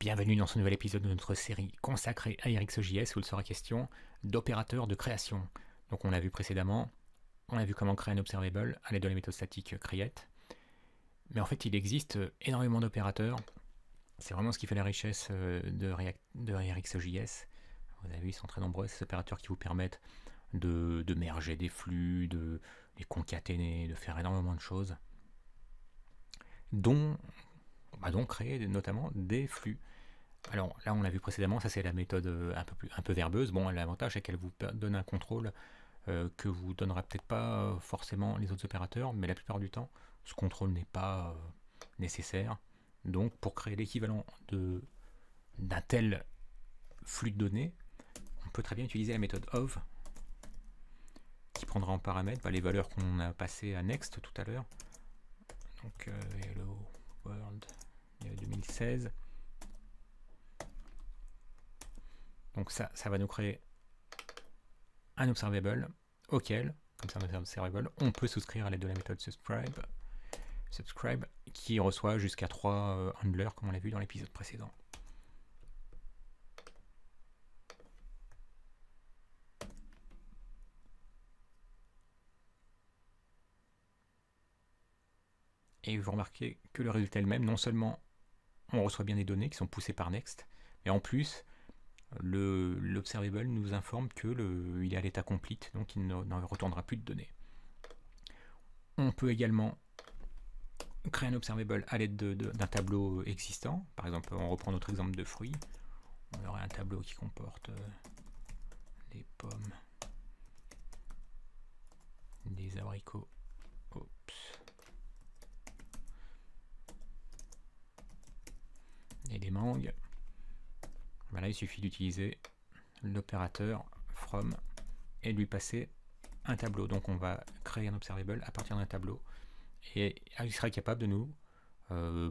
Bienvenue dans ce nouvel épisode de notre série consacrée à RxJS où il sera question d'opérateurs de création. Donc on l'a vu précédemment, on a vu comment créer un observable à l'aide de la méthode statique create. Mais en fait il existe énormément d'opérateurs, c'est vraiment ce qui fait la richesse de RxJS. Vous avez vu, ils sont très nombreux, ces opérateurs qui vous permettent de merger des flux, de les concaténer, de faire énormément de choses, dont créer notamment des flux. Alors là, on l'a vu précédemment, ça c'est la méthode un peu verbeuse. Bon, l'avantage c'est qu'elle vous donne un contrôle que vous donnera peut-être pas forcément les autres opérateurs, mais la plupart du temps, ce contrôle n'est pas nécessaire. Donc pour créer l'équivalent d'un tel flux de données, on peut très bien utiliser la méthode of, qui prendra en paramètre les valeurs qu'on a passées à next tout à l'heure. Donc hello world 2016. Donc ça va nous créer un observable auquel, comme ça un observable, on peut souscrire à l'aide de la méthode subscribe qui reçoit jusqu'à 3 handlers comme on l'a vu dans l'épisode précédent. Et vous remarquez que le résultat est le même, non seulement on reçoit bien des données qui sont poussées par next, mais en plus l'observable nous informe qu'il est à l'état complete, donc il n'en retournera plus de données. On peut également créer un observable à l'aide d'un tableau existant. Par exemple, on reprend notre exemple de fruits. On aurait un tableau qui comporte des pommes, des abricots, et des mangues. Voilà, il suffit d'utiliser l'opérateur from et de lui passer un tableau. Donc on va créer un observable à partir d'un tableau et il sera capable de nous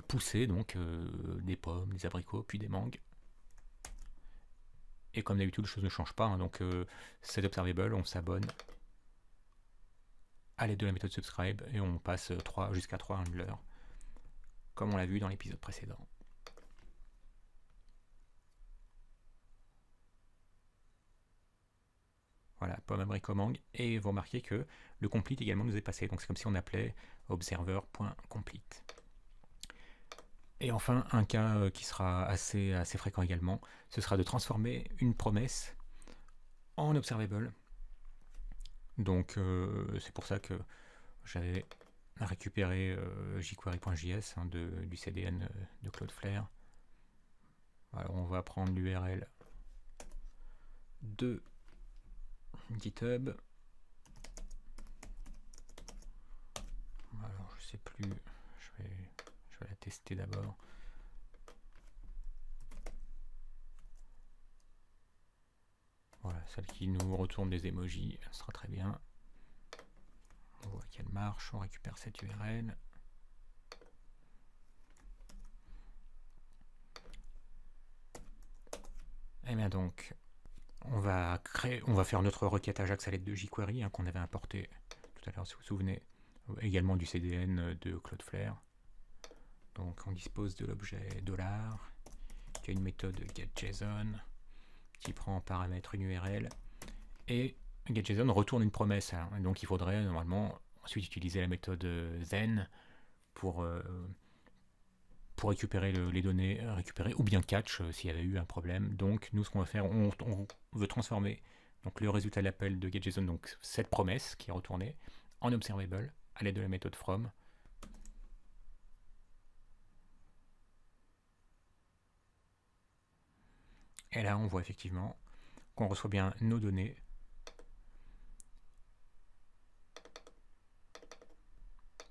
pousser donc des pommes, des abricots, puis des mangues. Et comme d'habitude, les choses ne changent pas, hein, donc cet observable, on s'abonne à l'aide de la méthode subscribe et on passe jusqu'à 3 handlers, comme on l'a vu dans l'épisode précédent. Voilà, pomme, abricot, mangue, et vous remarquez que le complete également nous est passé, donc c'est comme si on appelait observer.complete. Et enfin, un cas qui sera assez fréquent également, ce sera de transformer une promesse en observable. Donc c'est pour ça que j'avais récupéré jQuery.js du CDN de Cloudflare. Alors on va prendre l'URL de GitHub. Alors je sais plus, je vais la tester d'abord. Voilà, celle qui nous retourne des emojis, elle sera très bien. On voit qu'elle marche, on récupère cette URL. Et bien donc, on va faire notre requête Ajax à l'aide de jQuery qu'on avait importé tout à l'heure, si vous vous souvenez, également du CDN de Cloudflare. Donc on dispose de l'objet $, qui a une méthode getJSON qui prend en paramètre une URL, et getJSON retourne une promesse. Donc il faudrait normalement ensuite utiliser la méthode then pour récupérer les données récupérées, ou bien catch s'il y avait eu un problème. Donc nous, ce qu'on va faire, on veut transformer donc le résultat de l'appel de getJSON, donc cette promesse qui est retournée, en observable à l'aide de la méthode from. Et là, on voit effectivement qu'on reçoit bien nos données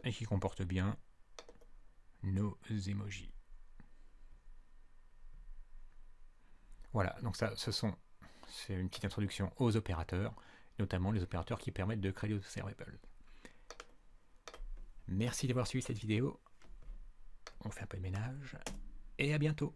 et qui comportent bien nos emojis. Voilà, donc ça, c'est une petite introduction aux opérateurs, notamment les opérateurs qui permettent de créer des observables. Merci d'avoir suivi cette vidéo. On fait un peu de ménage et à bientôt.